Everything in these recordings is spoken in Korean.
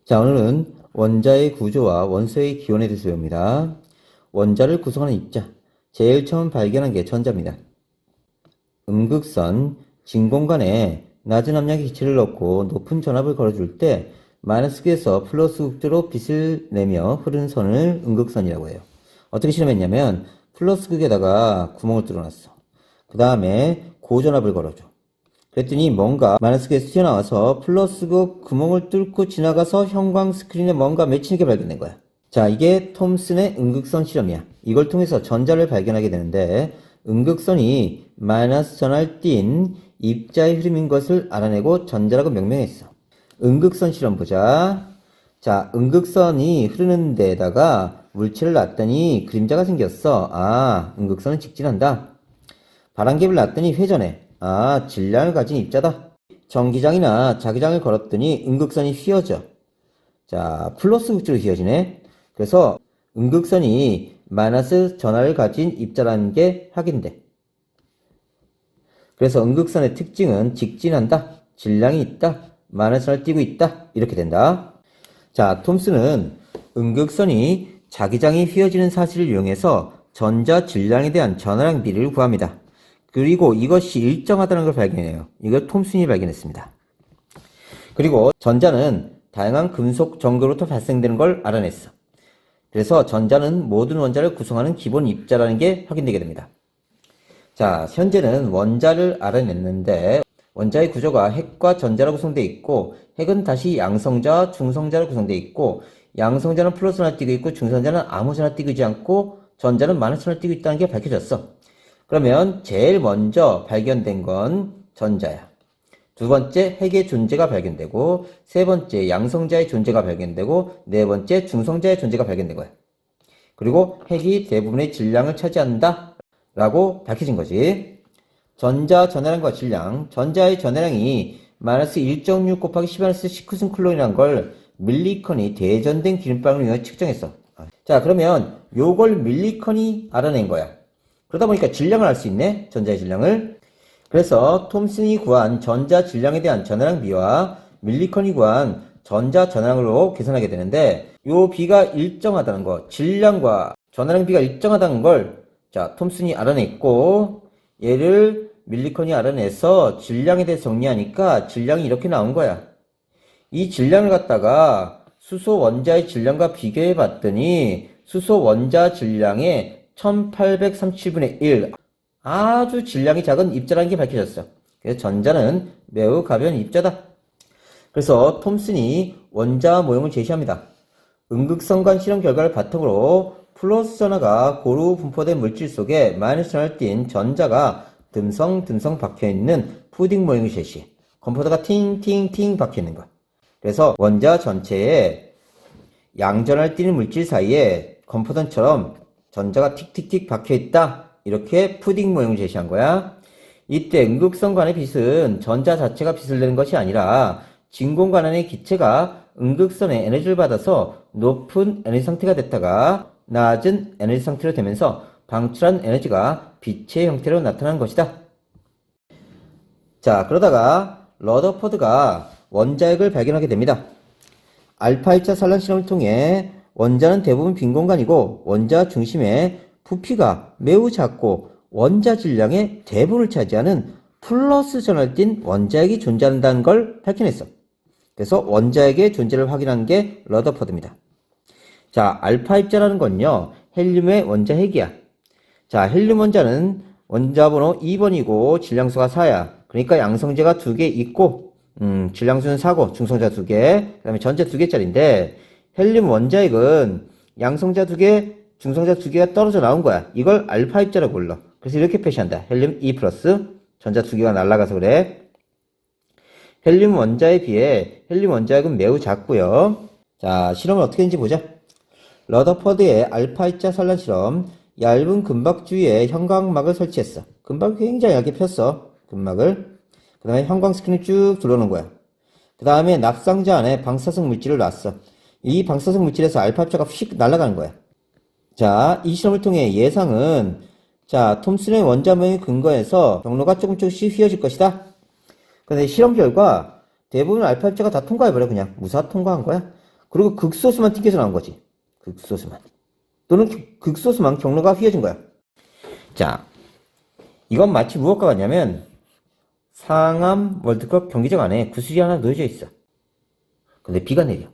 자, 오늘은 원자의 구조와 원소의 기원에 대해서 배웁니다. 원자를 구성하는 입자, 제일 처음 발견한 게 전자입니다. 음극선, 진공관에 낮은 압력의 기체를 넣고 높은 전압을 걸어줄 때 마이너스 극에서 플러스 극도로 빛을 내며 흐르는 선을 음극선이라고 해요. 어떻게 실험했냐면 플러스 극에다가 구멍을 뚫어놨어. 그 다음에 고전압을 걸어줘. 그랬더니 뭔가 마이너스 극에서 튀어나와서 플러스 극 구멍을 뚫고 지나가서 형광 스크린에 뭔가 맺히는 게 발견된 거야. 자, 이게 톰슨의 음극선 실험이야. 이걸 통해서 전자를 발견하게 되는데 음극선이 마이너스 전하를 띤 입자의 흐름인 것을 알아내고 전자라고 명명했어. 음극선 실험 보자. 자, 음극선이 흐르는 데다가 물체를 놨더니 그림자가 생겼어. 아, 음극선은 직진한다. 바람갭을 놨더니 회전해. 아, 질량을 가진 입자다. 전기장이나 자기장을 걸었더니 음극선이 휘어져. 자, 플러스 극주로 휘어지네. 그래서 음극선이 마이너스 전하를 가진 입자라는 게 확인돼. 그래서 음극선의 특징은 직진한다, 질량이 있다, 마이너스 전하를 띄고 있다, 이렇게 된다. 자, 톰슨은 음극선이 자기장이 휘어지는 사실을 이용해서 전자 질량에 대한 전하량 비례를 구합니다. 그리고 이것이 일정하다는 걸 발견해요. 이걸 톰슨이 발견했습니다. 그리고 전자는 다양한 금속 정도로부터 발생되는 걸 알아냈어. 그래서 전자는 모든 원자를 구성하는 기본 입자라는 게 확인되게 됩니다. 자, 현재는 원자를 알아냈는데 원자의 구조가 핵과 전자로 구성되어 있고 핵은 다시 양성자와 중성자로 구성되어 있고 양성자는 플러스 하나 띄고 있고 중성자는 아무 하나 띄고 있지 않고 전자는 마이너스 하나 띄고 있다는 게 밝혀졌어. 그러면 제일 먼저 발견된 건 전자야. 두 번째 핵의 존재가 발견되고 세 번째 양성자의 존재가 발견되고 네 번째 중성자의 존재가 발견된 거야. 그리고 핵이 대부분의 질량을 차지한다 라고 밝혀진 거지. 전자 전하량과 질량, 전자의 전하량이 마이너스 1.6 곱하기 10-19승 쿨론이라는 걸 밀리컨이 대전된 기름방을 이용해 측정했어. 자, 그러면 요걸 밀리컨이 알아낸 거야. 그러다 보니까 질량을 알 수 있네. 전자의 질량을. 그래서 톰슨이 구한 전자 질량에 대한 전하량 비와 밀리컨이 구한 전자 전하량으로 계산하게 되는데 요 비가 일정하다는 거, 질량과 전하량 비가 일정하다는 걸 자, 톰슨이 알아냈고 얘를 밀리컨이 알아내서 질량에 대해서 정리하니까 질량이 이렇게 나온 거야. 이 질량을 갖다가 수소 원자의 질량과 비교해 봤더니 수소 원자 질량의 1837분의 1 아주 질량이 작은 입자라는 게 밝혀졌어. 그래서 전자는 매우 가벼운 입자다. 그래서 톰슨이 원자 모형을 제시합니다. 음극선관 실험 결과를 바탕으로 플러스 전하가 고루 분포된 물질 속에 마이너스 전하를 띤 전자가 듬성듬성 박혀있는 푸딩 모형을 제시해. 컴포터가 팅팅팅 박혀있는 거야. 그래서 원자 전체에 양전하를 띠는 물질 사이에 컴포터처럼 전자가 틱틱틱 박혀있다. 이렇게 푸딩 모형을 제시한 거야. 이때 음극선관의 빛은 전자 자체가 빛을 내는 것이 아니라 진공관 안의 기체가 음극선의 에너지를 받아서 높은 에너지 상태가 됐다가 낮은 에너지 상태로 되면서 방출한 에너지가 빛의 형태로 나타난 것이다. 자, 그러다가 러더퍼드가 원자핵을 발견하게 됩니다. 알파 1차 산란 실험을 통해 원자는 대부분 빈 공간이고 원자 중심에 부피가 매우 작고 원자 질량의 대부분을 차지하는 플러스 전하를 띤 원자핵이 존재한다는 걸 밝혀냈어. 그래서 원자핵의 존재를 확인한 게 러더퍼드입니다. 자, 알파 입자라는 건요, 헬륨의 원자핵이야. 자, 헬륨 원자는 원자번호 2번이고 질량수가 4야. 그러니까 양성자가 2개 있고 질량수는 4고 중성자 2개, 그 다음에 전자 2개짜리인데 헬륨 원자핵은 양성자 2개, 중성자 2개가 떨어져 나온 거야. 이걸 알파 입자라고 불러. 그래서 이렇게 표시한다. 헬륨 2 플러스 전자 2개가 날아가서 그래. 헬륨 원자에 비해 헬륨 원자핵은 매우 작고요. 자, 실험은 어떻게 했는지 보자. 러더퍼드의 알파 입자 산란 실험. 얇은 금박 주위에 형광막을 설치했어. 금박을 굉장히 얇게 폈어. 금막을. 그 다음에 형광 스크린을 쭉 둘러놓은 거야. 그 다음에 납상자 안에 방사성 물질을 놨어. 이 방사성 물질에서 알파 입자가 휙 날아가는 거야. 자, 이 실험을 통해 예상은 자, 톰슨의 원자 모형에 근거해서 경로가 조금씩 휘어질 것이다. 근데 실험 결과 대부분 알파 입자가 다 통과해버려. 그냥 무사 통과한 거야. 그리고 극소수만 튕겨서 나온 거지. 극소수만. 또는 극소수만 경로가 휘어진 거야. 자, 이건 마치 무엇과 같냐면 상암 월드컵 경기장 안에 구슬이 하나 놓여져 있어. 근데 비가 내려.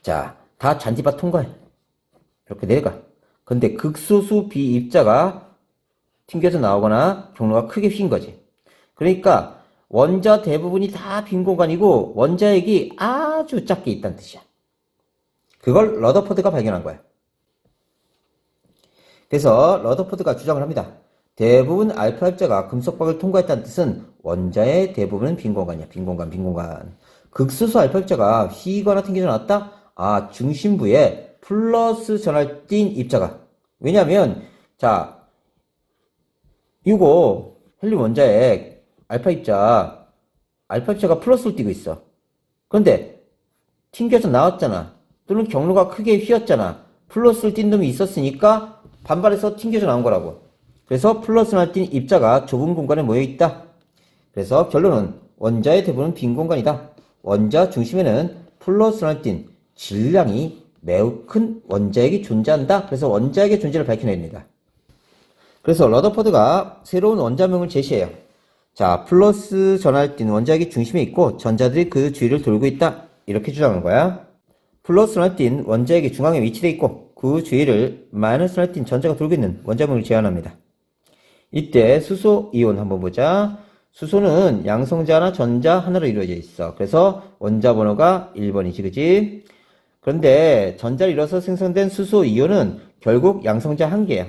자, 다 잔디밭 통과해. 이렇게 내려가. 근데 극소수 비입자가 튕겨서 나오거나 경로가 크게 휜 거지. 그러니까 원자 대부분이 다 빈 공간이고 원자핵이 아주 작게 있다는 뜻이야. 그걸 러더포드가 발견한 거야. 그래서 러더포드가 주장을 합니다. 대부분 알파 입자가 금속박을 통과했다는 뜻은 원자의 대부분은 빈 공간이야. 빈 공간, 빈 공간. 극소수 알파 입자가 휘거나 튕겨져 나왔다? 아, 중심부에 플러스 전할 띈 입자가. 왜냐면, 자, 이거 헬륨 원자핵 알파 입자가 플러스를 띄고 있어. 그런데 튕겨서 나왔잖아. 또는 경로가 크게 휘었잖아. 플러스를 띈 놈이 있었으니까 반발해서 튕겨져 나온 거라고. 그래서 플러스를 띈 입자가 좁은 공간에 모여 있다. 그래서 결론은 원자의 대부분은 빈 공간이다. 원자 중심에는 플러스를 띈 질량이 매우 큰 원자핵이 존재한다. 그래서 원자핵의 존재를 밝혀냅니다. 그래서 러더포드가 새로운 원자명을 제시해요. 자, 플러스 전하를 띤 원자핵이 중심에 있고 전자들이 그 주위를 돌고 있다. 이렇게 주장한 거야. 플러스를 띤 원자핵이 중앙에 위치되어 있고 그 주위를 마이너스를 띤 전자가 돌고 있는 원자명을 제안합니다. 이때 수소 이온 한번 보자. 수소는 양성자 하나, 전자 하나로 이루어져 있어. 그래서 원자 번호가 1번이지, 그지? 그런데 전자를 이뤄서 생성된 수소 이온은 결국 양성자 한 개야.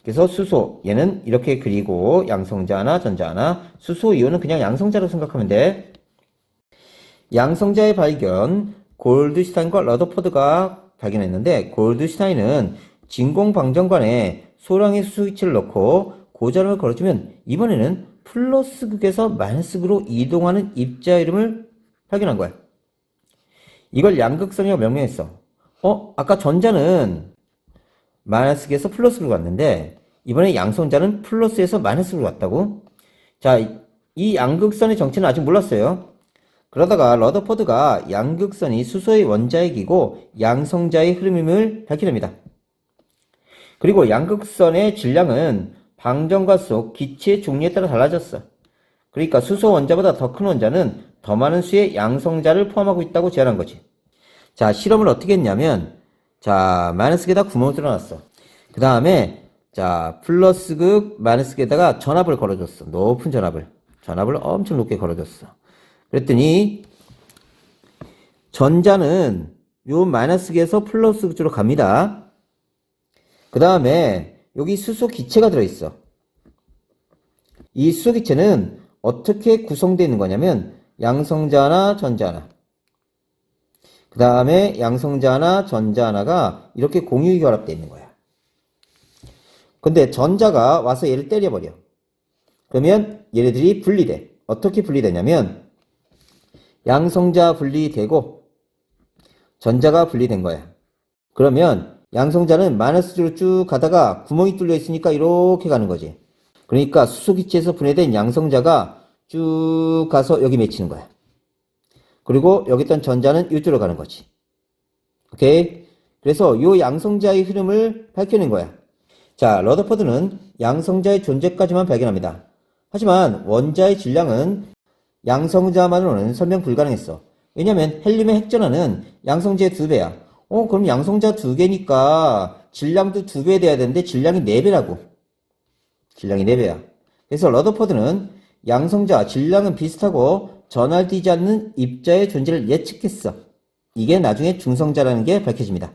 그래서 수소, 얘는 이렇게 그리고 양성자 하나, 전자 하나. 수소 이온은 그냥 양성자로 생각하면 돼. 양성자의 발견, 골드슈타인과 러더포드가 발견했는데, 골드슈타인은 진공방정관에 소량의 수소기체를 넣고 고전을 걸어주면 이번에는 플러스 극에서 마이너스 극으로 이동하는 입자 이름을 발견한 거야. 이걸 양극선이라고 명명했어. 아까 전자는 마이너스에서 플러스로 갔는데 이번에 양성자는 플러스에서 마이너스로 갔다고? 자, 이 양극선의 정체는 아직 몰랐어요. 그러다가 러더포드가 양극선이 수소의 원자핵이고 양성자의 흐름임을 밝혀냅니다. 그리고 양극선의 질량은 방정관 속 기체의 종류에 따라 달라졌어. 그러니까 수소 원자보다 더 큰 원자는 더 많은 수의 양성자를 포함하고 있다고 제안한 거지. 자, 실험을 어떻게 했냐면, 자, 마이너스에다 구멍을 뚫어놨어. 그 다음에, 자, 플러스극 마이너스에다가 전압을 걸어줬어. 높은 전압을 엄청 높게 걸어줬어. 그랬더니, 전자는 요 마이너스에서 플러스극으로 갑니다. 그 다음에, 여기 수소 기체가 들어있어. 이 수소 기체는 어떻게 구성되어 있는 거냐면 양성자 하나, 전자 하나. 그 다음에 양성자 하나, 전자 하나가 이렇게 공유 결합되어 있는 거야. 근데 전자가 와서 얘를 때려버려. 그러면 얘네들이 분리돼. 어떻게 분리되냐면 양성자 분리되고 전자가 분리된 거야. 그러면 양성자는 마이너스로 쭉 가다가 구멍이 뚫려 있으니까 이렇게 가는 거지. 그러니까 수소기체에서 분해된 양성자가 쭉 가서 여기 맺히는 거야. 그리고 여기 있던 전자는 이쪽으로 가는 거지. 오케이? 그래서 이 양성자의 흐름을 밝혀낸 거야. 자, 러더포드는 양성자의 존재까지만 발견합니다. 하지만 원자의 질량은 양성자만으로는 설명 불가능했어. 왜냐면 헬륨의 핵전하는 양성자의 2배야. 그럼 양성자 2개니까 질량도 2배 돼야 되는데 질량이 4배라고. 질량이 4배야. 그래서 러더포드는 양성자 질량은 비슷하고 전할되지 않는 입자의 존재를 예측했어. 이게 나중에 중성자라는 게 밝혀집니다.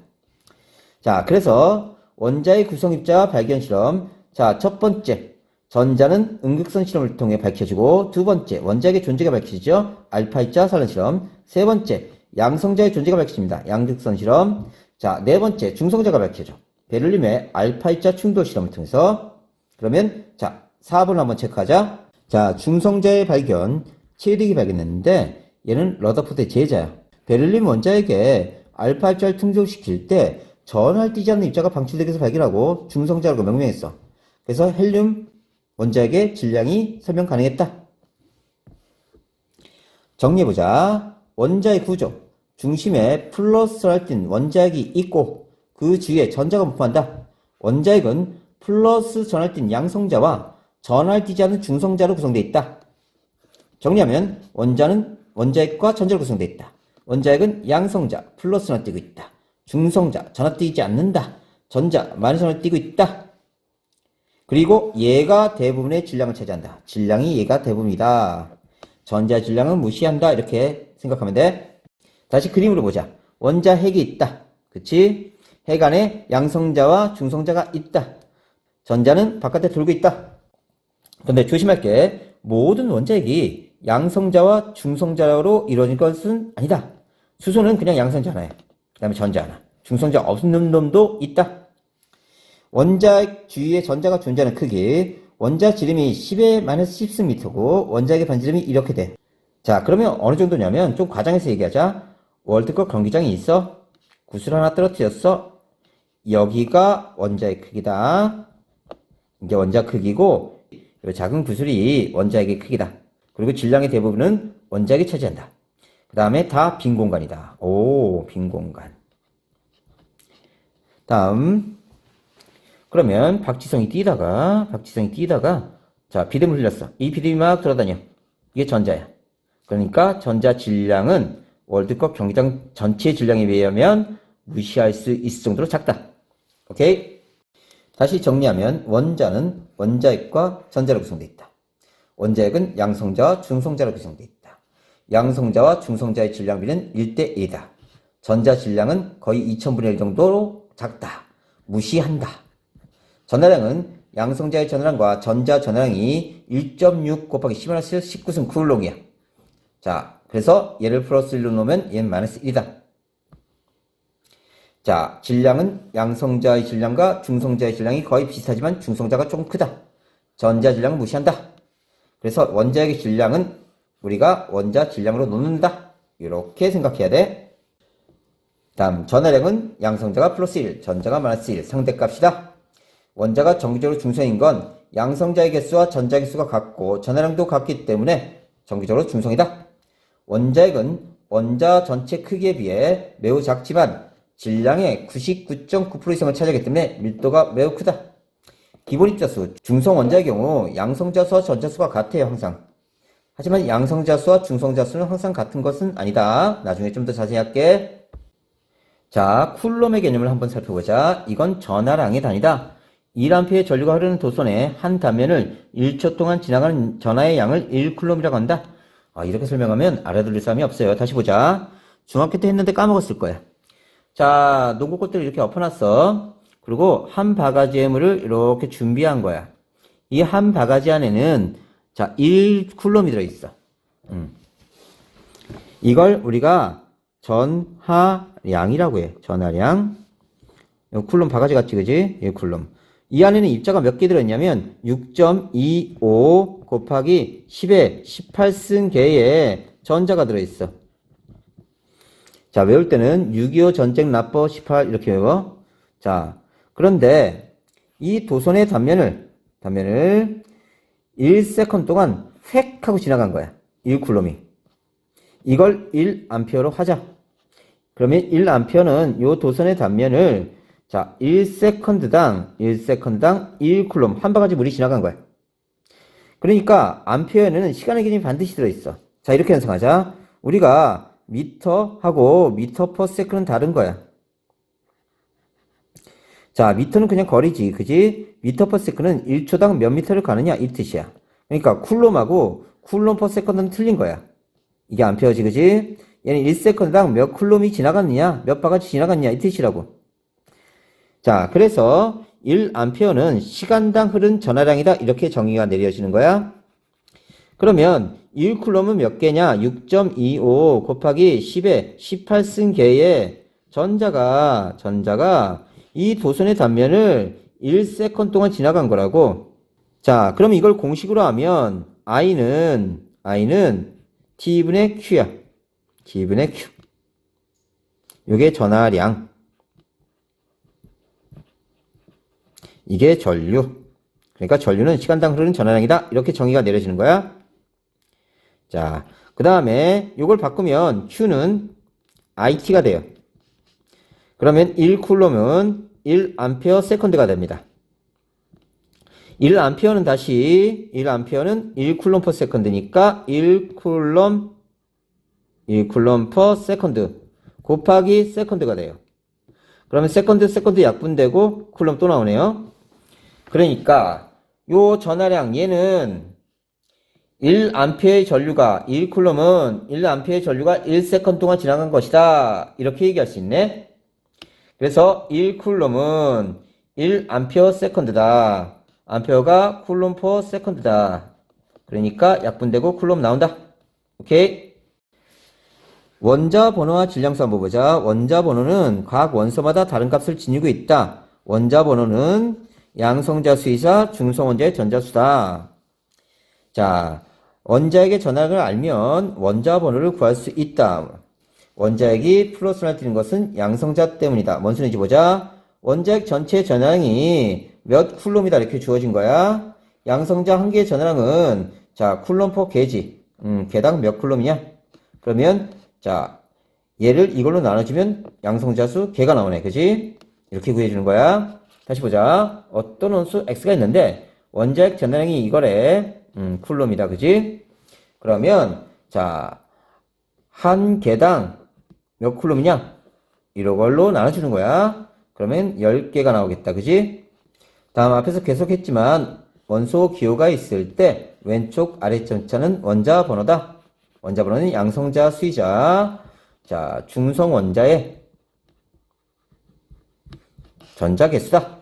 자, 그래서 원자의 구성 입자 발견 실험. 자, 첫 번째, 전자는 음극선 실험을 통해 밝혀지고, 두 번째, 원자핵의 존재가 밝혀지죠. 알파 입자 산란 실험. 세 번째, 양성자의 존재가 밝혀집니다. 양극선 실험. 자, 네 번째, 중성자가 밝혀져. 베를린의 알파 입자 충돌 실험을 통해서. 그러면, 자, 4번을 한번 체크하자. 자, 중성자의 발견, 체리기 발견했는데, 얘는 러더포드의 제자야. 베를린 원자핵에 알파 입자를 충돌시킬 때, 전할되지 않는 입자가 방출되기 위해서 발견하고, 중성자라고 명명했어. 그래서 헬륨 원자핵의 질량이 설명 가능했다. 정리해보자. 원자의 구조. 중심에 플러스를 띤 원자핵이 있고 그 주위에 전자가 분포한다. 원자핵은 플러스 전하를 띤 양성자와 전하를 띠지 않은 중성자로 구성되어 있다. 정리하면 원자핵과 전자로 구성되어 있다. 원자핵은 양성자, 플러스를 띠고 있다. 중성자, 전하 띠지 않는다. 전자, 마이너스를 띠고 있다. 그리고 얘가 대부분의 질량을 차지한다. 질량이 얘가 대부분이다. 전자 질량은 무시한다. 이렇게 생각하면 돼. 다시 그림으로 보자. 원자핵이 있다. 그치? 핵 안에 양성자와 중성자가 있다. 전자는 바깥에 돌고 있다. 근데 조심할 게 모든 원자핵이 양성자와 중성자로 이루어진 것은 아니다. 수소는 그냥 양성자 하나야. 그 다음에 전자 하나. 중성자 없는 놈도 있다. 원자핵 주위에 전자가 존재하는 크기. 원자 지름이 10의 -10승미터고 원자핵의 반지름이 이렇게 돼. 자, 그러면 어느 정도냐면 좀 과장해서 얘기하자. 월드컵 경기장이 있어. 구슬 하나 떨어뜨렸어. 여기가 원자의 크기다. 이게 원자 크기고 이 작은 구슬이 원자핵의 크기다. 그리고 질량의 대부분은 원자핵이 차지한다. 그 다음에 다 빈 공간이다. 오, 빈 공간. 다음 그러면 박지성이 뛰다가 자, 비듬을 흘렸어. 이 비듬이 막 돌아다녀. 이게 전자야. 그러니까 전자 질량은 월드컵 경기장 전체 질량에 비하면 무시할 수 있을 정도로 작다. 오케이? 다시 정리하면 원자는 원자핵과 전자로 구성되어 있다. 원자핵은 양성자와 중성자로 구성되어 있다. 양성자와 중성자의 질량비는 1대 1이다. 전자 질량은 거의 2000분의 1 정도로 작다. 무시한다. 전하량은 양성자의 전하량과 전자 전하량이 1.6 곱하기 10-19승 쿨롱이야. 자, 그래서 얘를 플러스 1로 놓으면 얘는 마이너스 1이다. 자, 질량은 양성자의 질량과 중성자의 질량이 거의 비슷하지만 중성자가 조금 크다. 전자 질량은 무시한다. 그래서 원자핵의 질량은 우리가 원자 질량으로 놓는다. 이렇게 생각해야 돼. 다음, 전하량은 양성자가 플러스 1, 전자가 마이너스 1, 상대값이다. 원자가 정기적으로 중성인 건 양성자의 개수와 전자의 개수가 같고 전하량도 같기 때문에 정기적으로 중성이다. 원자핵은 원자 전체 크기에 비해 매우 작지만 질량의 99.9% 이상을 차지하기 때문에 밀도가 매우 크다. 기본 입자수, 중성 원자의 경우 양성자 수와 전자 수가 같아요, 항상. 하지만 양성자 수와 중성자 수는 항상 같은 것은 아니다. 나중에 좀 더 자세히 할게. 자, 쿨럼의 개념을 한번 살펴보자. 이건 전하량의 단위다. 1A의 전류가 흐르는 도선의 한 단면을 1초 동안 지나가는 전하의 양을 1쿨럼이라고 한다. 이렇게 설명하면 알아들을 사람이 없어요. 다시 보자. 중학교 때 했는데 까먹었을 거야. 자, 농구꽃들을 이렇게 엎어놨어. 그리고 한 바가지 해물을 이렇게 준비한 거야. 이 한 바가지 안에는 자, 1쿨럼이 들어있어. 이걸 우리가 전하량이라고 해. 전하량. 쿨럼 바가지 같지, 그지? 1쿨럼. 이 안에는 입자가 몇 개 들어있냐면 6.25 곱하기 10의 18승 개의 전자가 들어있어. 자, 외울 때는 6.25 전쟁 나퍼 18 이렇게 외워. 자, 그런데 이 도선의 단면을 1세컨 동안 획 하고 지나간 거야. 1쿨럼이. 이걸 1A로 하자. 그러면 1A는 이 도선의 단면을 자, 1세컨드당 1쿨럼 한 바가지 물이 지나간 거야. 그러니까 암페어에는 시간의 개념이 반드시 들어있어. 자, 이렇게 연상하자. 우리가 미터하고 미터 퍼 세컨은 다른 거야. 자, 미터는 그냥 거리지, 그지? 미터 퍼 세컨은 1초당 몇 미터를 가느냐 이 뜻이야. 그러니까 쿨럼하고 쿨럼 퍼 세컨은 틀린 거야. 이게 암페어지, 그지? 얘는 1세컨드당 몇 쿨럼이 지나갔느냐, 몇 바가지 지나갔느냐 이 뜻이라고. 자, 그래서 1A는 시간당 흐른 전하량이다. 이렇게 정의가 내려지는 거야. 그러면 1쿨럼은 몇 개냐? 6.25 곱하기 10의 18승 개의 전자가 이 도선의 단면을 1세컨 동안 지나간 거라고. 자, 그럼 이걸 공식으로 하면 I는 T분의 Q야. T분의 Q. 이게 전하량. 이게 전류. 그러니까 전류는 시간당 흐르는 전하량이다. 이렇게 정의가 내려지는 거야. 자, 그 다음에 요걸 바꾸면 Q는 IT가 돼요. 그러면 1쿨럼은 1A 세컨드가 됩니다. 1A는 다시 1A는 1쿨럼 퍼 세컨드니까 1쿨럼 퍼 세컨드 곱하기 세컨드가 돼요. 그러면 세컨드 약분되고 쿨럼 또 나오네요. 그러니까 요 전하량 얘는 1A의 전류가 1쿨럼은 1A의 전류가 1세컨드 동안 지나간 것이다. 이렇게 얘기할 수 있네. 그래서 1쿨럼은 1A 세컨드다. 암페어가 쿨럼 퍼 세컨드다. 그러니까 약분되고 쿨럼 나온다. 오케이. 원자 번호와 질량수 한번 보자. 원자 번호는 각 원소마다 다른 값을 지니고 있다. 원자 번호는 양성자 수이자 중성원자의 전자수다. 자, 원자액의 전하량을 알면 원자 번호를 구할 수 있다. 원자액이 플러스를 띄는 것은 양성자 때문이다. 뭔 소리인지 보자. 원자액 전체 전하량이 몇 쿨럼이다 이렇게 주어진 거야. 양성자 한 개의 전하량은 자 쿨럼 퍼 개지. 개당 몇 쿨럼이냐? 그러면 자 얘를 이걸로 나눠주면 양성자 수 개가 나오네. 그지? 이렇게 구해주는 거야. 다시 보자. 어떤 원소 X가 있는데 원자액 전하량이 이거래. 쿨럼이다. 그지? 그러면 자 한 개당 몇 쿨럼이냐? 이걸로 나눠주는 거야. 그러면 10개가 나오겠다. 그지? 다음 앞에서 계속 했지만 원소 기호가 있을 때 왼쪽 아래 점자는 원자 번호다. 원자 번호는 양성자 수이자 자 중성 원자의 전자 개수다.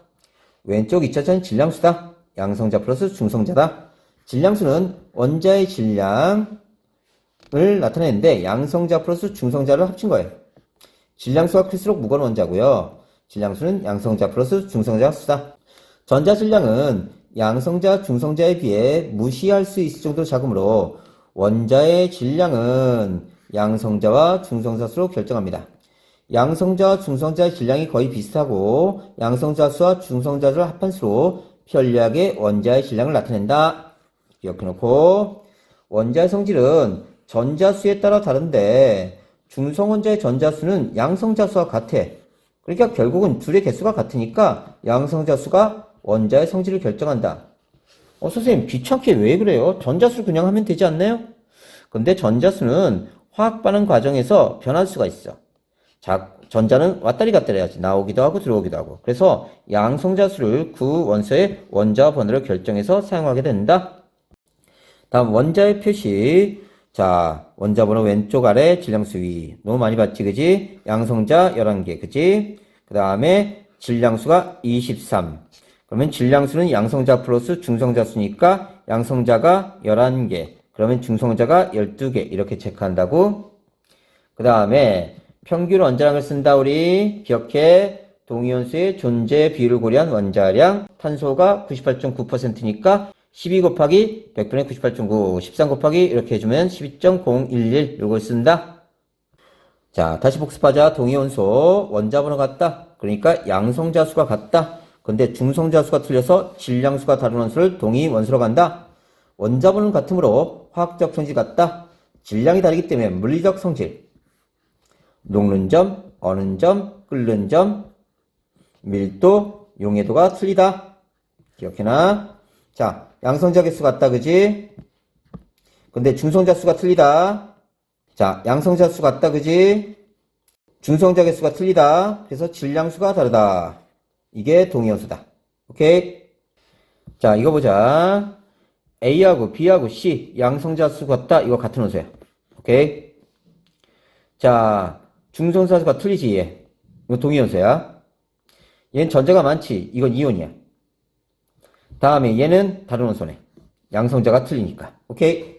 왼쪽 2차전은 질량수다. 양성자 플러스 중성자다. 질량수는 원자의 질량을 나타내는데 양성자 플러스 중성자를 합친 거예요. 질량수가 클수록 무거운 원자고요. 질량수는 양성자 플러스 중성자 수다. 전자 질량은 양성자, 중성자에 비해 무시할 수 있을 정도로 작으므로 원자의 질량은 양성자와 중성자 수로 결정합니다. 양성자와 중성자의 질량이 거의 비슷하고 양성자 수와 중성자 수를 합한 수로 편리하게 원자의 질량을 나타낸다. 기억해놓고 원자의 성질은 전자수에 따라 다른데 중성원자의 전자수는 양성자수와 같아. 그러니까 결국은 둘의 개수가 같으니까 양성자수가 원자의 성질을 결정한다. 선생님 귀찮게 왜 그래요? 전자수를 그냥 하면 되지 않나요? 근데 전자수는 화학 반응 과정에서 변할 수가 있어. 자, 전자는 왔다리 갔다리 해야지. 나오기도 하고 들어오기도 하고. 그래서 양성자수를 그 원소의 원자 번호를 결정해서 사용하게 된다. 다음 원자의 표시. 자, 원자 번호 왼쪽 아래 질량수 위. 너무 많이 봤지, 그지? 양성자 11개, 그지? 그 다음에 질량수가 23. 그러면 질량수는 양성자 플러스 중성자 수니까 양성자가 11개. 그러면 중성자가 12개. 이렇게 체크한다고. 그 다음에 평균 원자량을 쓴다, 우리. 기억해. 동위원소의 존재 비율을 고려한 원자량. 탄소가 98.9%니까 12 곱하기 100분의 98.9, 13 곱하기 이렇게 해주면 12.011 요걸 쓴다. 자, 다시 복습하자. 동위원소 원자번호 같다. 그러니까 양성자수가 같다. 근데 중성자수가 틀려서 질량수가 다른 원소를 동위원소로 간다. 원자번호는 같으므로 화학적 성질 같다. 질량이 다르기 때문에 물리적 성질. 녹는 점, 어는 점, 끓는 점, 밀도, 용해도가 틀리다. 기억해놔. 자, 양성자 개수 같다, 그지? 근데 중성자 수가 틀리다. 자, 양성자 수 같다, 그지? 중성자 개수가 틀리다. 그래서 질량수가 다르다. 이게 동위원소다. 오케이? 자, 이거 보자. A하고 B하고 C 양성자 수 같다. 이거 같은 원소야. 오케이? 자, 중성자 수가 틀리지, 얘. 이거 동위원소야. 얘는 전자가 많지. 이건 이온이야. 다음에 얘는 다른 원소네. 양성자가 틀리니까. 오케이?